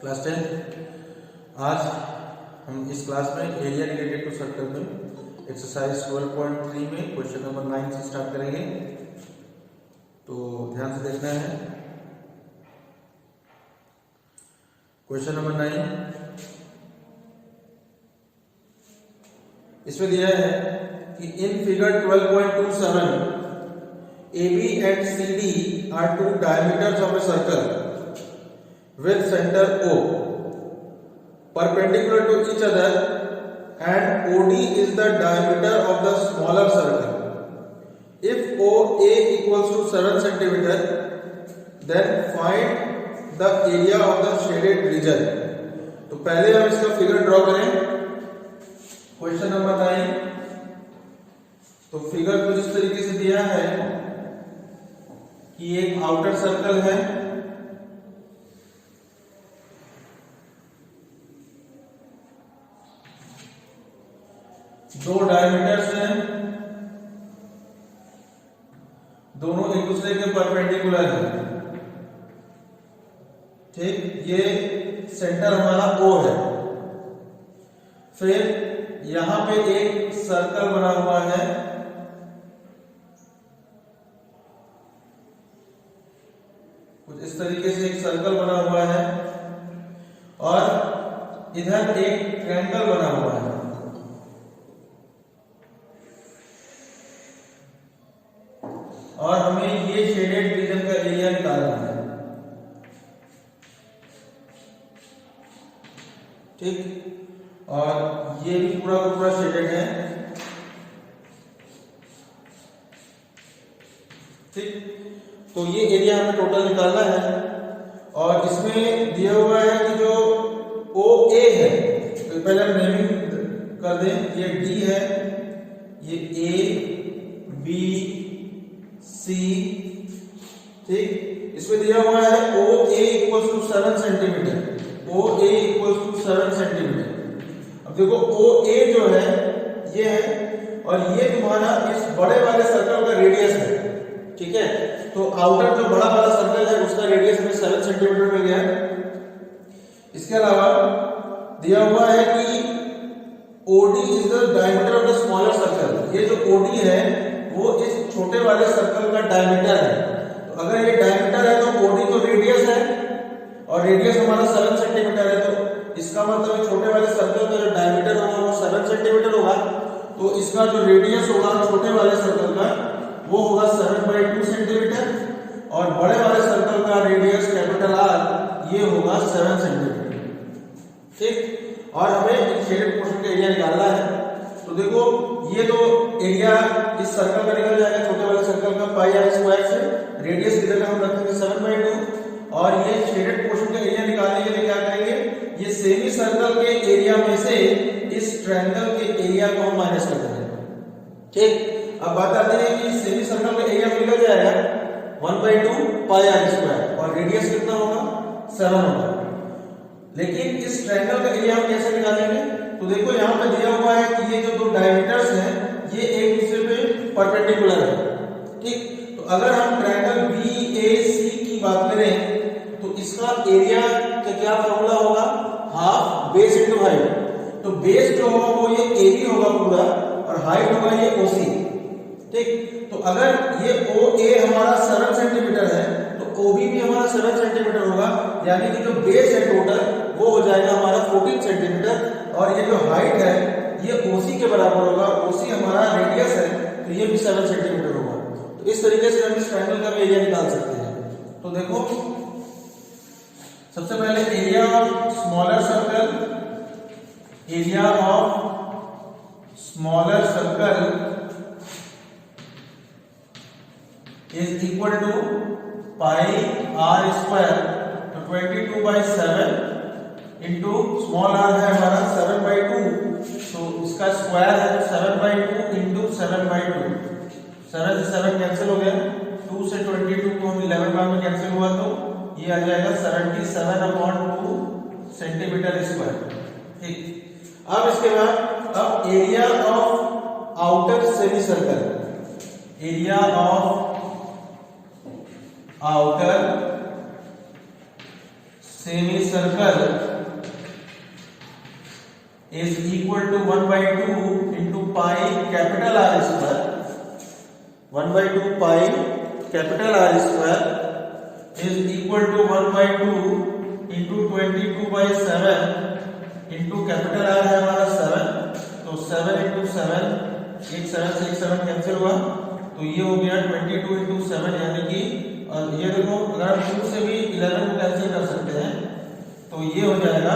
Class 10। आज हम इस क्लास में एरिया रिलेटेड टू सर्कल में एक्सरसाइज 12.3 में क्वेश्चन नंबर 9 से स्टार्ट करेंगे। तो ध्यान से देखना है। क्वेश्चन नंबर 9 इसमें दिया है कि in figure 12.27 AB and CD are two diameters of a circle with center O perpendicular to each other and OD is the diameter of the smaller circle. If OA equals to 7 centimeter, then find the area of the shaded region. तो पहले हम इसका figure draw करें। Question number 9 तो figure कुछ इस तरीके से दिया है कि एक आउटर सर्कल है, दो डायमीटर्स हैं, दोनों एक दूसरे के परपेंडिकुलर हैं। ठीक, ये सेंटर हमारा O है। फिर यहां पे एक सर्कल बना हुआ है, कुछ इस तरीके से एक सर्कल बना हुआ है और इधर एक ट्रायंगल बना हुआ है। और हमें ये शेडेड रीजन का एरिया निकालना है। ठीक, और ये भी पूरा का पूरा शेडेड है। ठीक, तो ये एरिया हमें टोटल निकालना है और इसमें दिया हुआ है कि जो OA है, तो पहले हम नेमिंग कर दें। ये D है, ये A B C। ठीक, इसमें दिया हुआ है OA equals to 7 centimetre. OA equals to 7 centimetre. अब देखो OA जो है ये है और ये तुम्हारा इस बड़े वाले सर्कल का रेडियस है। ठीक है, तो आउटर जो बड़ा वाला सर्कल है उसका रेडियस हमें 7 सेंटीमीटर मिल गया। इसके अलावा दिया हुआ है कि OD is the diameter of the smaller circle. ये जो OD है वो इस छोटे वाले सर्कल का डायमीटर है। तो अगर ये डायमीटर है तो OD तो रेडियस है और रेडियस हमारा 7 सेंटीमीटर है। तो इसका मतलब छोटे वाले सर्कल का जो डायमीटर होगा वो 7 सेंटीमीटर होगा। तो इसका जो रेडियस होगा छोटे वाले सर्कल का वो होगा 7/2 सेंटीमीटर और बड़े वाले सर्कल का रेडियस कैपिटल R ये होगा 7 सेंटीमीटर। ठीक, और हमें शेडेड पोर्शन का एरिया निकालना है। तो देखो ये तो एरिया इस सर्कल का निकल जाएगा, छोटे वाले सर्कल का पाई आर स्क्वायर से। रेडियस किधर का हम रखेंगे 7/2 और ये शेडेड पोर्शन का एरिया निकालने के लिए क्या करेंगे, ये सेमी सर्कल के एरिया में से इस ट्रायंगल के एरिया को हम माइनस कर देंगे। ठीक, अब बात आती है कि सेमी सर्कल का एरिया निकल जाएगा 1/2 पाई आर स्क्वायर और रेडियस कितना होगा 7 होगा। लेकिन इस ट्रायंगल का एरिया हम कैसे निकालेंगे, तो देखो यहां पे दिया हुआ है कि ये जो दो डायमीटर्स हैं ये एक दूसरे पे परपेंडिकुलर है। ठीक, तो अगर हम ट्रायंगल BAC की बात करें तो इसका एरिया का क्या फॉर्मूला होगा, हाफ बेस इनटू हाइट। तो बेस जो होगा वो ये AB होगा पूरा और हाइट होगा ये OC। ठीक, तो अगर ये OA हमारा 7 सेंटीमीटर है तो OB भी हमारा 7 सेंटीमीटर होगा, यानी कि जो बेस है टोटल वो हो जाएगा हमारा 14 सेंटीमीटर और ये जो हाइट है ये OC के बराबर होगा। OC हमारा रेडियस है तो ये भी 7 सेंटीमीटर होगा। तो इस तरीके से हम इस ट्रायंगल का एरिया निकाल सकते हैं। तो देखो सबसे पहले area of smaller circle, area of smaller circle is equal to pi r square। तो 22/7 इंटू स्मॉल r है हमारा 7/2, तो इसका स्क्वायर है 7/2 इंटू 7/2। 7 से 7 कैंसिल हो गया, 2 से 22 को हम 11 बार में कैंसिल हुआ तो ये आ जाएगा 77/2 सेंटीमीटर स्क्वायर। ठीक, अब इसके बाद अब area of outer semi circle, area of outer semicircle is equal to 1/2 into pi capital R square. 1/2 pi capital R square is equal to 1/2 into 22/7 into capital R है हमारा 7, तो 7 into 7, एक 7 से एक 7 कैंसिल हुआ, तो ये हो गया 22 into 7, यानी कि और ये देखो अगर हम 2 से भी 11 को कैंसिल कर सकते हैं, तो ये हो जाएगा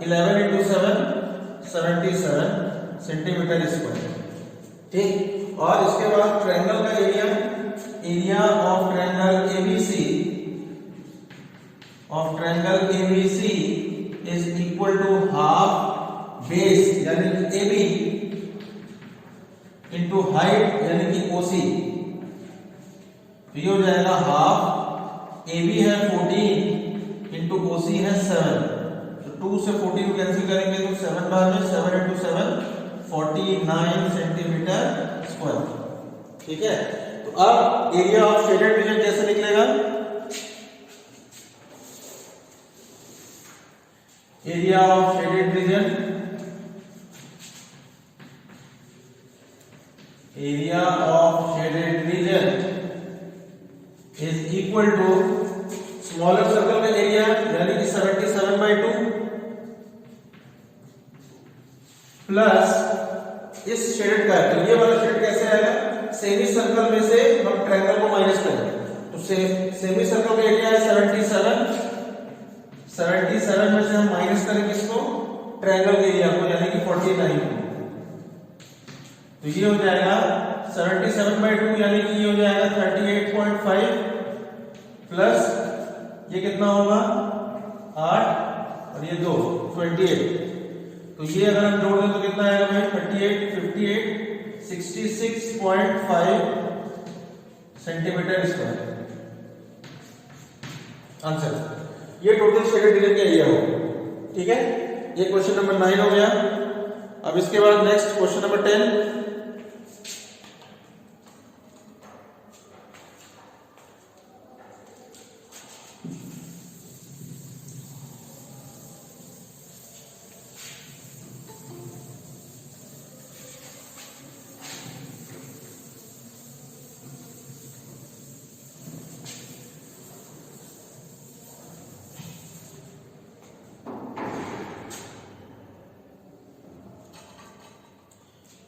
11 into 7 77 सेंटीमीटर स्क्वायर। ठीक, और इसके बाद ट्रायंगल का area of triangle ABC is equal to half base यानी कि AB इंटू हाइट यानी कि OC, तो ये हो जाएगा हाफ, AB है 14 इंटू OC है 7, तो 2 से 14 को कैंसिल करेंगे तो 7 बार में 7 इंटू 7 49 सेंटीमीटर स्क्वायर। ठीक है, तो अब एरिया ऑफ शेडेड रीजन कैसे निकलेगा? Area of shaded region is equal to smaller circle का एरिया यानी कि 77/2 प्लस इस शेडेड का, तो ये वाला शेड कैसे आएगा? सेमी सर्कल में से हम ट्रायंगल को माइनस करेंगे, तो सेमी सर्कल का एरिया है 77 में से हम माइनस करेंगे इसको ट्रायंगल के एरिया को यानी कि 49 को, तो ये हो जाएगा 77/2 यानी कि ये हो जाएगा 38.5 प्लस ये कितना होगा 8 और ये 2 28, तो ये अगर हम जोड़ दें तो कितना आएगा भाई 38 58 66.5 सेंटीमीटर स्क्वायर आंसर। ये टोटल शेडेड रीजन का एरिया होगा। ठीक है, ये क्वेश्चन नंबर 9 हो गया। अब इसके बाद next question number 10।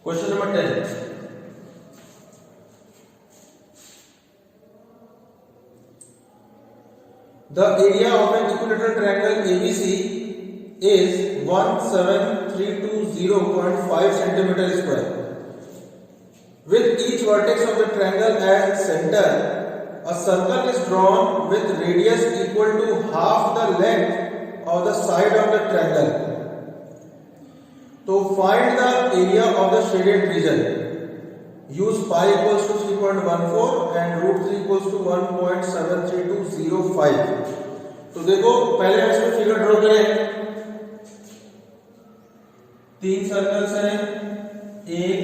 Question number 10. The area of an equilateral triangle ABC is 1732.5 centimeter square. With each vertex of the triangle as center, a circle is drawn with radius equal to half the length of the side of the triangle. तो find the area of the shaded region. Use pi equals to 3.14 and root 3 equals to 1.73205. तो देखो पहले हम इसको figure draw करें। 3 circles हैं, एक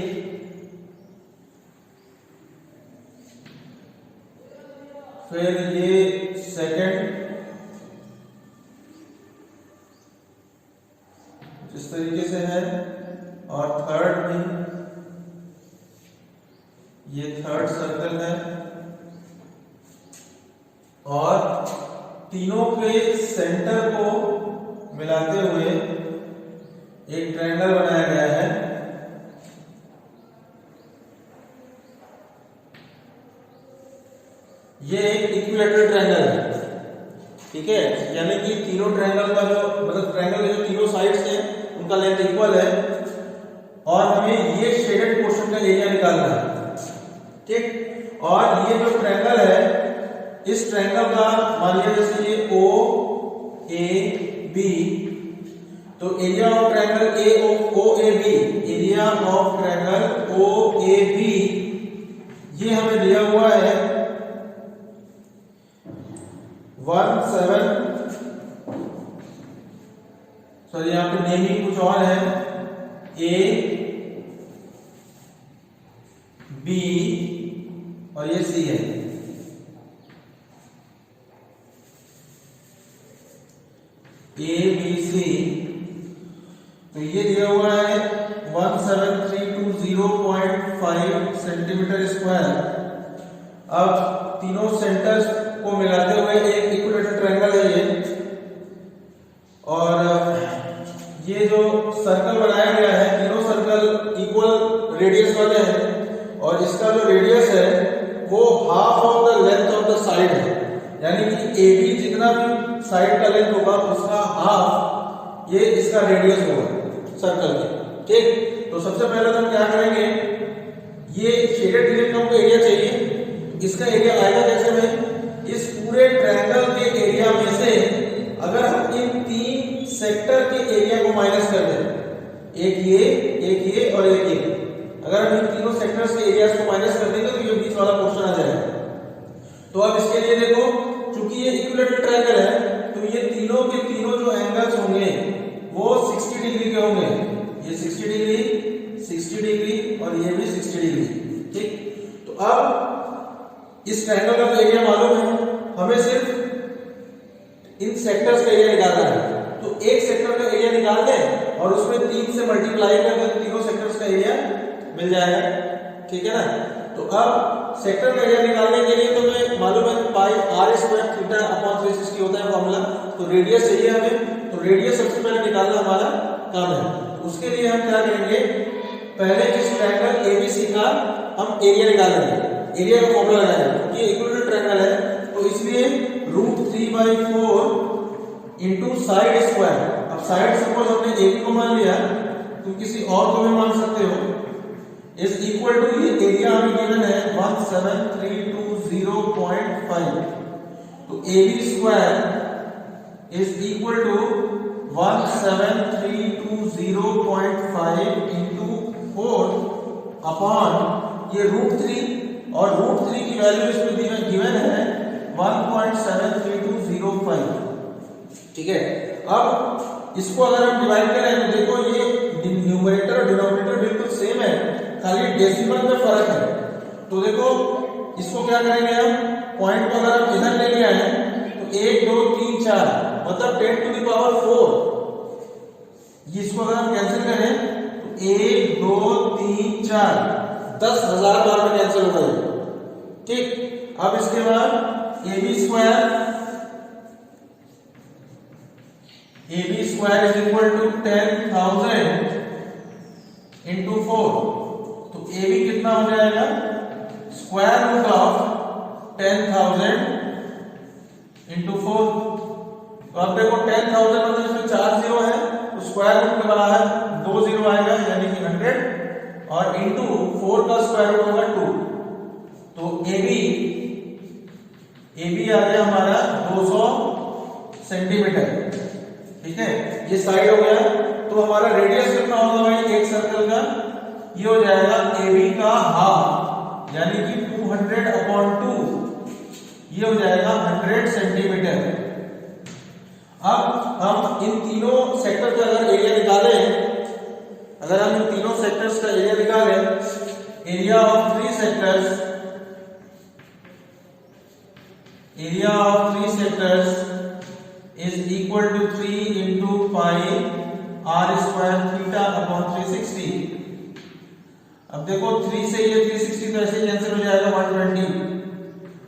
फिर ये सेकंड, इस तरीके से है, और थर्ड भी, ये थर्ड सर्कल है, और तीनों के सेंटर को मिलाते हुए एक ट्रायंगल बनाया गया है। ये एक इक्विलैटरल ट्रायंगल है। ठीक है, यानी कि तीनों ट्रायंगल का जो मतलब ट्रायंगल के जो तीनों साइड्स हैं उनका लेंथ इक्वल है, और हमें ये शेडेड पोर्शन का एरिया निकालना है। ठीक, और ये जो ट्रायंगल है, इस ट्रायंगल का मान लीजिए जैसे ये O A B, तो area of triangle OAB, area of triangle OAB ये हमें दिया हुआ है 17, सॉरी यहाँ पे नेमिंग कुछ और है, A B और ये C है। ABC, तो ये दिया हुआ है 17320.5 सेंटीमीटर स्क्वायर। अब तीनों सेंटर्स को मिलाते हुए एक इक्विलेटरल ट्रायंगल है ये, और ये जो सर्कल बनाया गया है, तीनों सर्कल इक्वल रेडियस वाले हैं, और इसका जो रेडियस है वो half of the length of the side है, यानी कि AB जितना भी साइड का लेंथ होगा उसका हाफ ये इसका रेडियस होगा सर्कल के। ठीक, तो सबसे पहले तो हम क्या करेंगे, ये शेडेड रीजन का हमको एरिया चाहिए। इसका एरिया आएगा कैसे में, इस पूरे ट्रायंगल के एरिया में से अगर हम इन तीन सेक्टर के एरिया को माइनस कर दें, एक ये और एक ये, अगर हम इन तीनों सेक्टर्स के एरियाज को माइनस कर देंगे तो ये बीच वाला पोर्शन आ जाएगा। तो अब इसके लिए देखो, चूंकि ये इक्विलेटरल ट्रायंगल है तो ये तीनों के तीनों जो एंगल्स होंगे वो 60 डिग्री के होंगे। ये 60 डिग्री, 60 डिग्री और ये भी 60 डिग्री। ठीक, तो अब इस ट्रायंगल का एरिया मालूम है, हमें सिर्फ इन सेक्टर्स का एरिया निकालना है। तो एक सेक्टर का एरिया निकाल दें और उसमें 3 से मल्टीप्लाई कर दें, तीनों सेक्टर्स का एरिया मिल जाएगा। ठीक है ना, तो अब सेक्टर का एरिया निकालने के लिए तो मैं मालूम है पाई r स्क्वायर थीटा अपॉन 360 होता है फॉर्मूला। तो रेडियस चाहिए हमें, तो रेडियस सबसे पहले निकालना हमारा काम है। तो उसके लिए हम क्या करेंगे, पहले इस ट्रायंगल ABC का हम एरिया निकालेंगे, एरिया का फॉर्मूला लगाएंगे क्योंकि इक्विलेटरल ट्रायंगल है, तो इसलिए √3/4 इनटू साइड स्क्वायर। अब साइड सपोज हमने AB को मान लिया, तुम किसी और को भी मान सकते हो, इज इक्वल टू ये एरिया हमें गिवन है 17320.5, तो AB square is equal to 17320.5 into 4 upon ये √3, और √3 की वैल्यू इसमें गिवन है 1.73205। ठीक है, अब इसको अगर हम डिवाइड करें तो देखो ये न्यूमरेटर और डिनोमिनेटर बिल्कुल सेम है, खाली डेसिमल में फर्क है। तो देखो इसको क्या करेंगे हम, पॉइंट को अगर हम इधर लेके आए तो 1 2 3 4 मतलब 10 टू द पावर 4, इसको अगर हम कैंसिल करें तो 1 2 3 4 10,000 बार में कैंसिल हो गए। ठीक, अब इसके बाद AB square is equal to 10,000 into 4, तो AB कितना हो जाएगा, स्क्वायर रूट ऑफ 10,000 इंटू 4। तो अब देखो 10,000 मतलब इसमें 4 जीरो है, तो स्क्वायर रूट के बराबर 2 जीरो आएगा यानी कि 100, और इंटू 4 का स्क्वायर रूट होगा 2, तो AB आ गया हमारा 200 सेंटीमीटर। ठीक है, ये साइड हो गया, तो हमारा रेडियस कितना होगा भाई एक सर्कल का, ये हो जाएगा AB का हाफ यानी कि 200/2, ये हो जाएगा 100 सेंटीमीटर। अब हम इन तीनों सेक्टर का अगर एरिया निकालें, अगर हम इन तीनों सेक्टर्स का एरिया निकालें, area of 3 sectors is equal to 3 into pi r square theta upon 360। अब देखो 3 से ये 360 तो ऐसे कैंसिल हो जाएगा 120,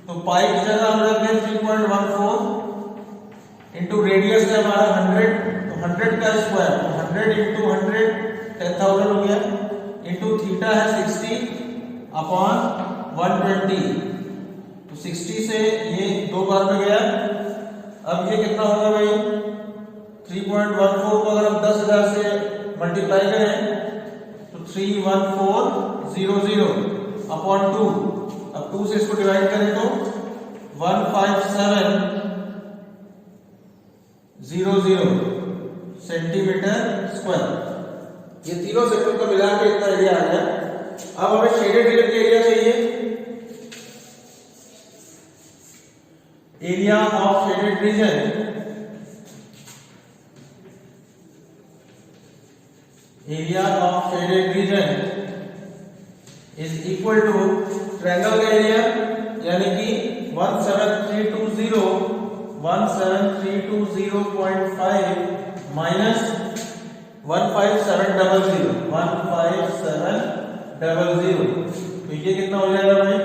तो पाई की जगह हम रख दें 3.14 इंटू रेडियस है हमारा 100, तो 100 का स्क्वायर, तो 100 इंटू 100 10,000 हो गया, इंटू थीटा है 60 अपॉन 120, तो 60 से ये 2 बार में गया। अब ये कितना होगा भाई, 3.14 को अगर हम 10,000 से मल्टीप्लाई करें तो 31400 अपॉन 2, अब 2 से इसको डिवाइड करें तो 15700 सेंटीमीटर स्क्वायर। ये तीनों सेक्टर को मिला के इतना एरिया आ गया। अब हमें शेडेड रीजन का एरिया चाहिए, area of shaded region is equal to triangle का एरिया यानी कि 17320 17320.5 माइनस 15700 तो ये कितना हो जाएगा भाई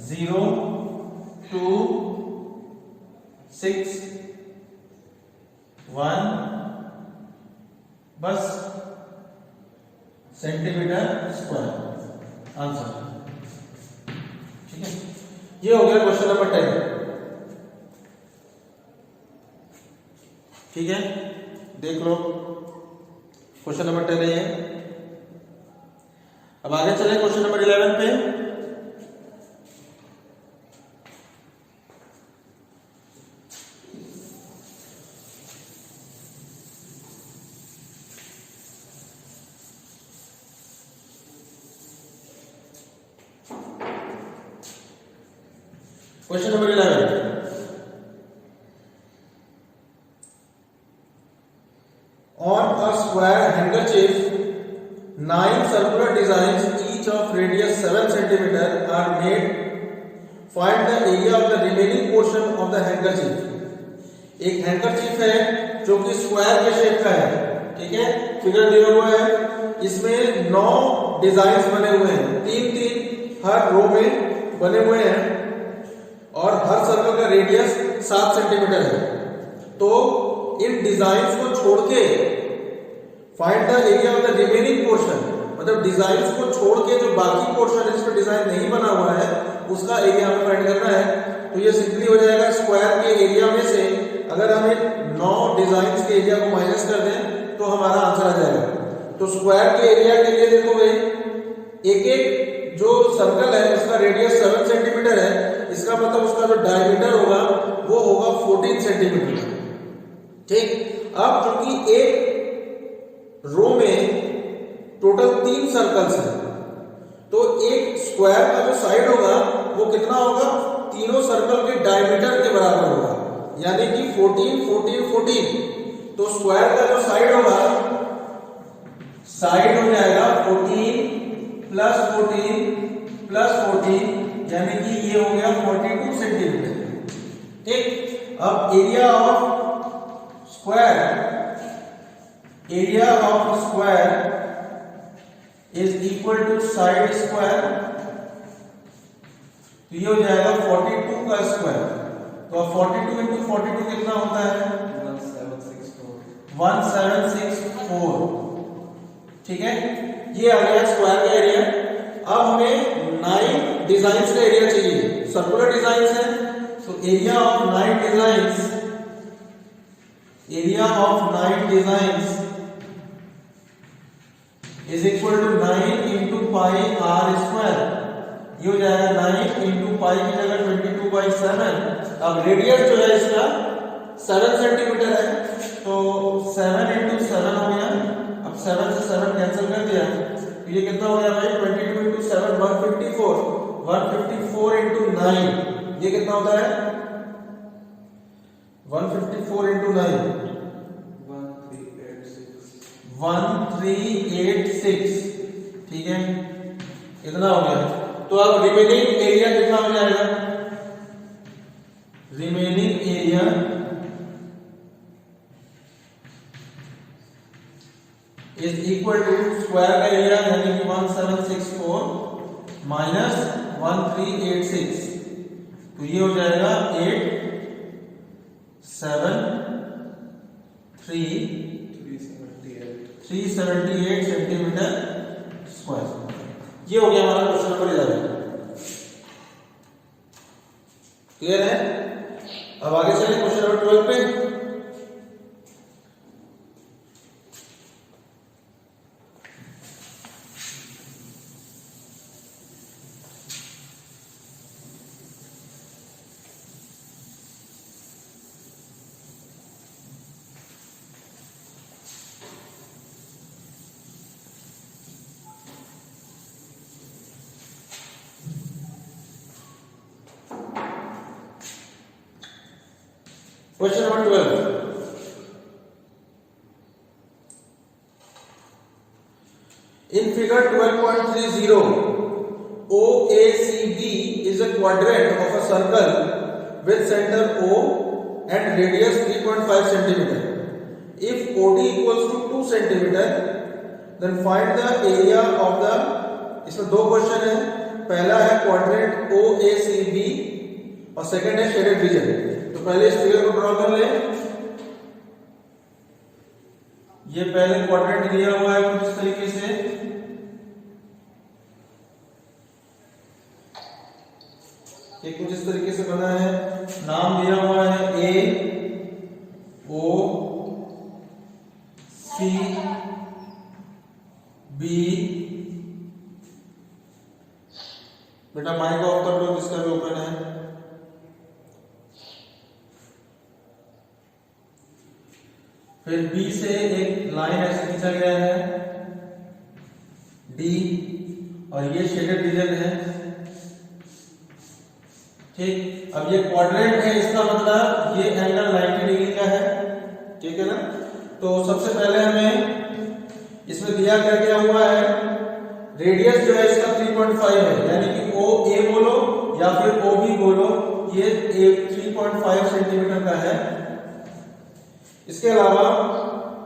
0.5026 बस सेंटीमीटर स्क्वायर आंसर। ठीक है, ये हो गया क्वेश्चन नंबर 10। ठीक है, देख लो क्वेश्चन नंबर 10 है। अब आगे चले क्वेश्चन नंबर 11 पे। Question number 11, on a square handkerchief 9 circular designs each of radius 7 cm are made. Find the area of the remaining portion of the handkerchief. एक हैंकरचीफ है जो कि स्क्वायर के शेप का है। ठीक है, फिगर दिया हुआ है, इसमें 9 डिजाइन बने हुए हैं, 3-3 हर रो में बने हुए हैं और हर सर्कल का रेडियस 7 सेंटीमीटर है। तो इन डिजाइन्स को छोड़ के find the area of the remaining portion, मतलब डिजाइन्स को छोड़ के जो बाकी पोर्शन है जिस पर डिजाइन नहीं बना हुआ है उसका एरिया हमें फाइंड करना है। तो ये सिंपली हो जाएगा स्क्वायर के एरिया में से अगर हम 9 डिजाइन्स के एरिया को माइनस कर दें तो हमारा आंसर आ जाएगा। तो स्क्वायर के एरिया के लिए देखो भाई, एक एक जो सर्कल है उसका रेडियस 7 सेंटीमीटर है, इसका मतलब उसका जो डायमीटर होगा वो होगा 14 सेंटीमीटर। ठीक, अब चूंकि एक रो में टोटल 3 सर्कल्स हैं तो एक स्क्वायर का जो साइड होगा वो कितना होगा, तीनों सर्कल के डायमीटर के बराबर होगा, यानी कि 14 14 14। तो स्क्वायर का जो साइड होगा, साइड हो जाएगा 14 प्लस 14 प्लस 14, यानी कि ये हो गया 42 सेंटीमीटर। ठीक, अब area of square is equal to side square, तो ये हो जाएगा 42 का स्क्वायर। तो 42 इंटू 42 कितना होता है 1764। ठीक है, ये आ गया स्क्वायर का एरिया। अब हमें 9 डिजाइन्स का एरिया चाहिए, सर्कुलर डिजाइन्स है, तो area of 9 designs is equal to 9 into pi R square. ये हो जाएगा 9 इंटू पाई की जगह 22/7। अब रेडियस जो है इसका 7 सेंटीमीटर है, तो 7 इंटू 7 हो गया। अब 7 से 7 कैंसिल कर दिया तो ये कितना हो गया भाई 22 इंटू 7 154, 154 इंटू 9 ये कितना होता है 154 इंटू 9 1386। ठीक है, इतना हो गया। तो अब रिमेनिंग एरिया कितना हो जाएगा, remaining area is equal to square का एरिया यानी कि 1764 माइनस 1386, तो ये हो जाएगा 378 सेंटीमीटर स्क्वायर। ये हो गया हमारा क्वेश्चन नंबर 11। क्लियर है? अब आगे चलिए क्वेश्चन नंबर 12 पे। Question number 12. In figure 12.30, OACB is a quadrant of a circle with center O and radius 3.5 centimeter. If OD equals to 2 centimeter, then find the area of the, इसमें दो question है, पहला है quadrant OACB और second है shaded region. तो पहले इस फिगर को ड्रॉ कर ले। ये पहले क्वाड्रेंट दिया हुआ है कुछ इस तरीके से, ये कुछ इस तरीके से बना है, नाम दिया हुआ है A O C B। बेटा माइक ऑफ कर लो, जिसका भी ओपन है। फिर B से एक लाइन ऐसे खींचा गया है D, और ये शेडेड रीजन है। ठीक, अब ये क्वाड्रेंट है, इसका मतलब ये एंगल 90 डिग्री का है। ठीक है ना। तो सबसे पहले हमें इसमें दिया क्या हुआ है, रेडियस जो है इसका 3.5 है, यानी कि OA बोलो या फिर OB बोलो, ये 3.5 सेंटीमीटर का है। इसके अलावा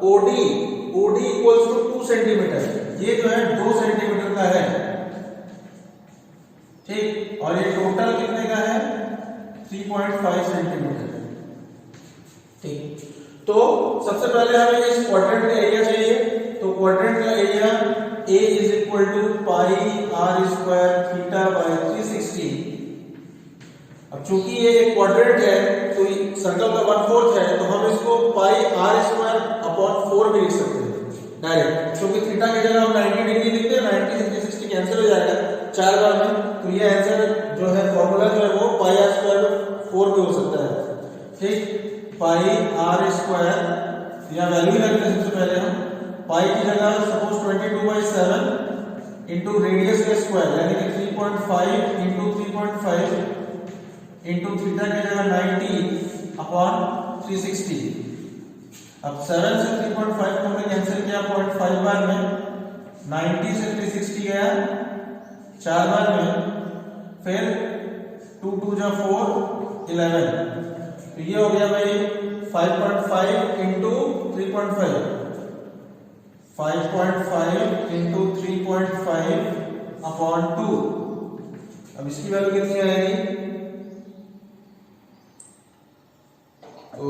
OD इक्वल्स टू 2 सेंटीमीटर, ये जो है 2 सेंटीमीटर का है। ठीक, और ये टोटल कितने का है, 3.5 सेंटीमीटर। ठीक, तो सबसे पहले हमें इस क्वाड्रेंट का एरिया चाहिए। तो क्वाड्रेंट का area A is equal to pi r square theta by 360। अब चूंकि ये एक क्वाड्रेंट है तो सर्कल का 1/4 है, तो हम इसको पाई r स्क्वायर अपॉन 4 भी लिख सकते हैं डायरेक्ट, क्योंकि थीटा की जगह हम 90 डिग्री लिखते हैं, 90 से 360 कैंसिल हो जाएगा 4 बार में, तो ये आंसर जो है फॉर्मूला जो है वो पाई r स्क्वायर 4 भी हो सकता है। ठीक, पाई r स्क्वायर, यहाँ वैल्यू रखते हैं सबसे पहले हम, पाई की जगह सपोज 22/7 इंटू रेडियस का स्क्वायर, यानी कि 3.5 इंटू 3.5 इंटू थीटा की जगह 90 अपॉन 360। अब 7 से 3.5 को हमने कैंसिल किया 0.5 बार में, 90 से 360 गया 4 बार में, फिर 2 2 जा 4 11, तो ये हो गया भाई 5.5 इंटू 3.5, 5.5 इंटू 3.5 अपॉन 2। अब इसकी वैल्यू कितनी आएगी, तो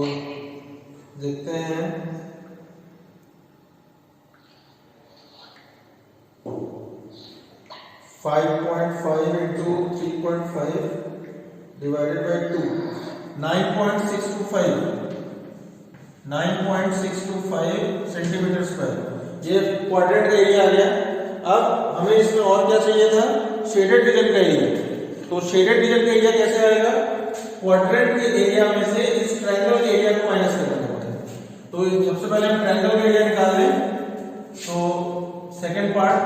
देखते हैं, 5.5 into 3.5 divided by 2, 9.625 centimetre square. ये क्वाड्रेंट का एरिया आ गया। अब हमें इसमें और क्या चाहिए था, शेडेड रीजन का एरिया। तो शेडेड रीजन का एरिया कैसे आएगा, क्वाड्रेंट के एरिया में से इस ट्रायंगल के एरिया को माइनस कर देना पड़ेगा। तो सबसे पहले हम ट्रायंगल का एरिया निकाल लें। तो second part,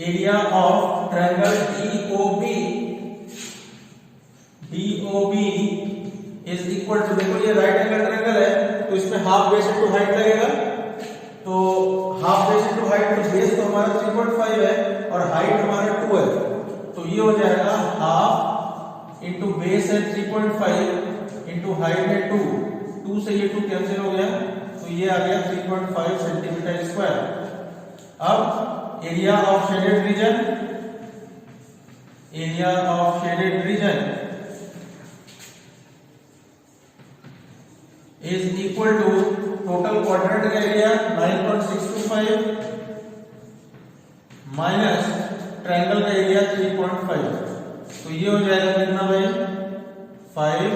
area of triangle DOB is equal to, देखो ये राइट एंगल ट्रायंगल है तो इसमें हाफ बेस इनटू हाइट लगेगा। तो हाफ बेस इनटू हाइट, तो बेस तो हमारा 3.5 है और हाइट हमारा 2 है, तो ये हो जाएगा हाफ इंटू बेस है 3.5 इंटू हाइट है 2 से ये 2 कैंसिल हो गया, तो ये आ गया 3.5 सेंटीमीटर स्क्वायर। अब area of shaded region is equal to total quadrant का एरिया 9.625 माइनस ट्रायंगल का एरिया 3.5, तो ये हो जाएगा कितना भाई, 5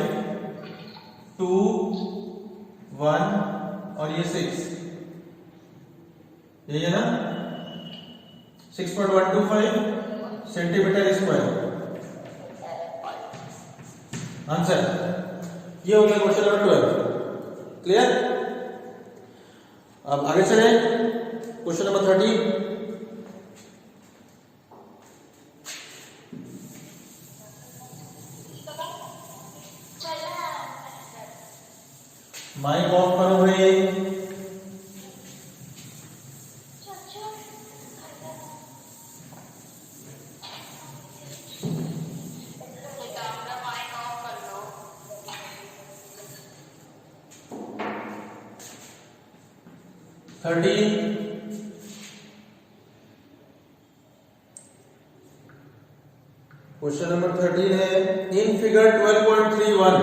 2 1 और ये 6, यही है ना, 6.125 सेंटीमीटर स्क्वायर आंसर। ये हो गया क्वेश्चन नंबर 12। क्लियर। अब आगे चले क्वेश्चन नंबर 13। माइक ऑफ करो भाई। 13 क्वेश्चन नंबर 13 है in figure 12.31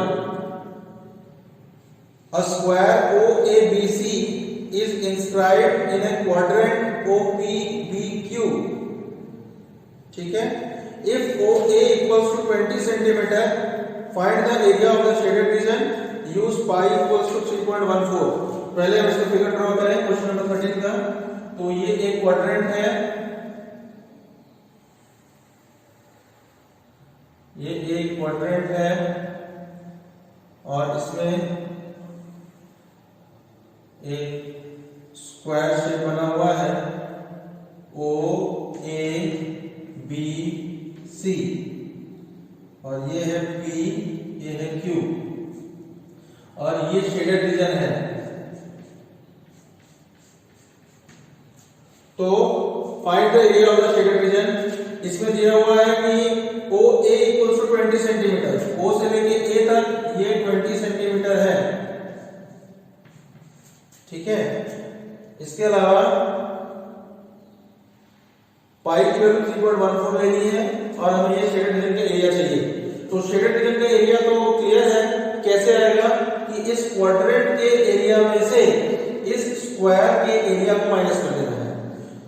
a square OABC is inscribed in a quadrant OPBQ. ठीक है, if OA equals to 20 centimeter, find the area of the shaded region. Use pi equals to 3.14. पहले हम इसका figure draw करें question number 13 का। तो ये एक क्वाड्रेंट है, ये एक क्वाड्रेंट है और इसमें एक स्क्वायर शेप बना हुआ है ओ ए बी सी और ये है पी, ये है क्यू और ये शेडेड रीजन है। तो find the area of the shaded region. इसमें दिया हुआ है कि ओ ए इक्वल्स टू 20 सेंटीमीटर, ओ से लेके ए तक ये 20 सेंटीमीटर है। ठीक है, इसके अलावा पाई की वैल्यू 3.14 लेनी है और हमें ये शेडेड रीजन का एरिया चाहिए। तो शेडेड रीजन का एरिया तो क्लियर है, कैसे आएगा कि इस क्वाड्रेंट के एरिया में से इस स्क्वायर के एरिया को माइनस कर देना है।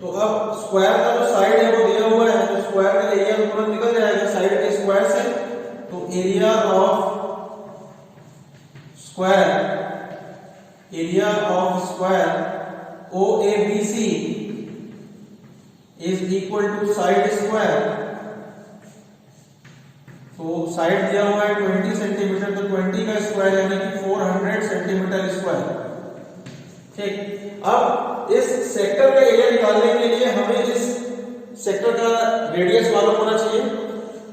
तो अब स्क्वायर का जो साइड है वो दिया हुआ है, तो स्क्वायर का एरिया तुरंत निकल जाएगा साइड के स्क्वायर से। तो area of square OABC is equal to side square. तो साइड दिया हुआ है 20 सेंटीमीटर, तो 20 का स्क्वायर यानी कि 400 सेंटीमीटर स्क्वायर। ठीक, अब इस सेक्टर का एरिया निकालने के लिए हमें इस सेक्टर का रेडियस मालूम होना चाहिए।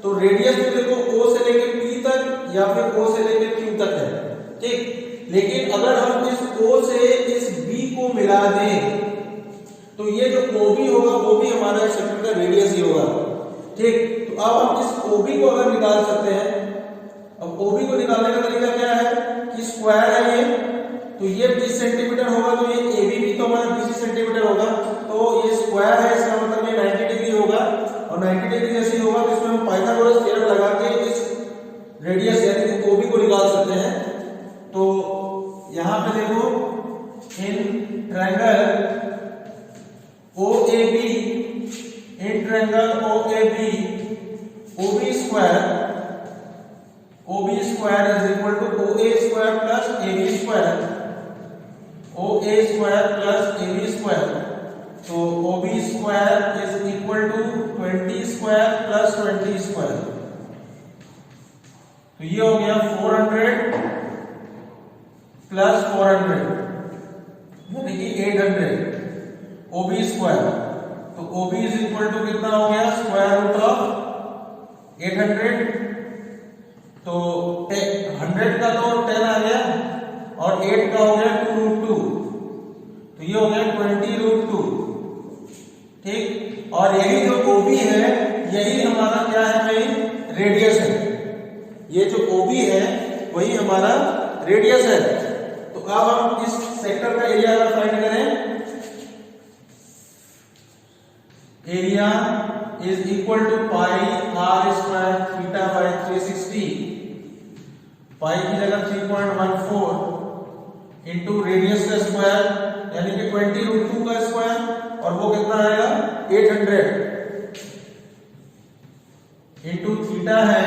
तो रेडियस तो देखो O से लेके P तक या फिर O से लेके Q तक है। ठीक, लेकिन अगर हम इस O से इस B को मिला दें तो ये जो OB होगा वो भी हमारा इस सेक्टर का रेडियस ही होगा। ठीक, तो अब हम इस OB को अगर निकाल सकते हैं। अब OB को निकालने का तरीका क्या है कि स्क्वायर है ये, तो ये 20 सेंटीमीटर होगा, तो ये AB भी तो हमारा 20 सेंटीमीटर होगा। तो ये स्क्वायर है, इसका मतलब ये 90 डिग्री होगा और 90 डिग्री जैसे होगा तो इसमें हम पाइथागोरस थ्योरम लगा के इस रेडियस यानी कि OB को निकाल सकते हैं। तो यहां पे देखो in triangle OAB, in triangle OAB OB square is equal to OA square plus AB square, OA square plus AB square. तो OB square is equal to 20 square plus 20 square. तो ये हो गया 400 प्लस 400 यानी कि 800 OB स्क्वायर। तो OB is equal to कितना हो गया, स्क्वायर रूट ऑफ 800। तो 100 का तो 10 आ गया और 8 का हो गया 2√2, तो ये हो गया 20√2। ठीक, और यही जो OB है यही हमारा क्या है भाई, रेडियस है। ये जो OB है वही हमारा रेडियस है। तो अब हम इस सेक्टर का एरिया अगर फाइंड करें, area is equal to pi r square theta by 360। Pi की जगह 3.14 इंटू रेडियस का स्क्वायर यानी कि 20√2 का स्क्वायर और वो कितना आएगा 800 इंटू थीटा है।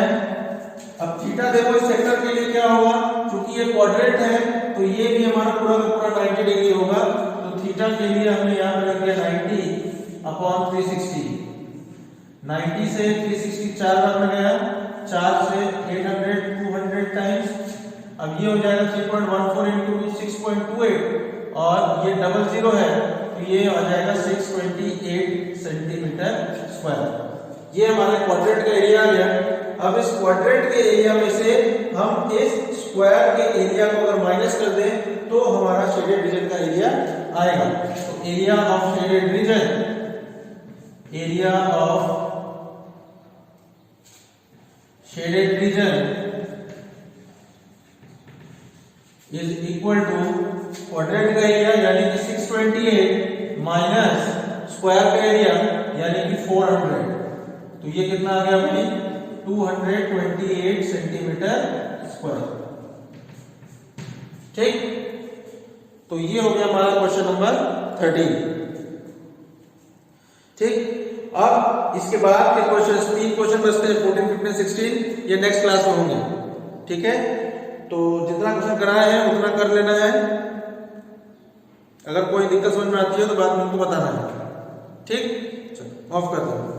अब थीटा देखो इस सेक्टर के लिए क्या होगा, क्योंकि ये क्वाड्रेंट है तो ये भी हमारा पूरा का पूरा 90 डिग्री होगा। तो थीटा के लिए हमने यहां पे रख दिया 90/360। 90 से 360 4 बार में गया, 4 से 800 200 टाइम्स। अब ये हो जाएगा 3.14 इंटू 6.28 और ये डबल जीरो है तो ये आ जाएगा 628 सेंटीमीटर स्क्वायर। ये हमारे क्वाड्रेंट का एरिया आ गया। अब इस क्वाड्रेंट के एरिया में से हम इस स्क्वायर के एरिया को अगर माइनस कर दें तो हमारा शेडेड रीजन का एरिया आएगा। तो area of shaded region, area of shaded region is equal to quadrant का एरिया यानी कि 628 माइनस स्क्वायर का एरिया यानी कि 400। तो ये कितना आ गया भाई 228 सेंटीमीटर स्क्वायर। ठीक, तो ये हो गया हमारा क्वेश्चन नंबर 13। ठीक, अब इसके बाद के क्वेश्चन 3 क्वेश्चन बचते हैं 14, 15, 16, ये नेक्स्ट क्लास में होंगे। ठीक है, तो जितना क्वेश्चन कराए हैं उतना कर लेना है। अगर कोई दिक्कत समझ में आती है तो बाद में उनको बताना है। ठीक, चलो ऑफ कर दो।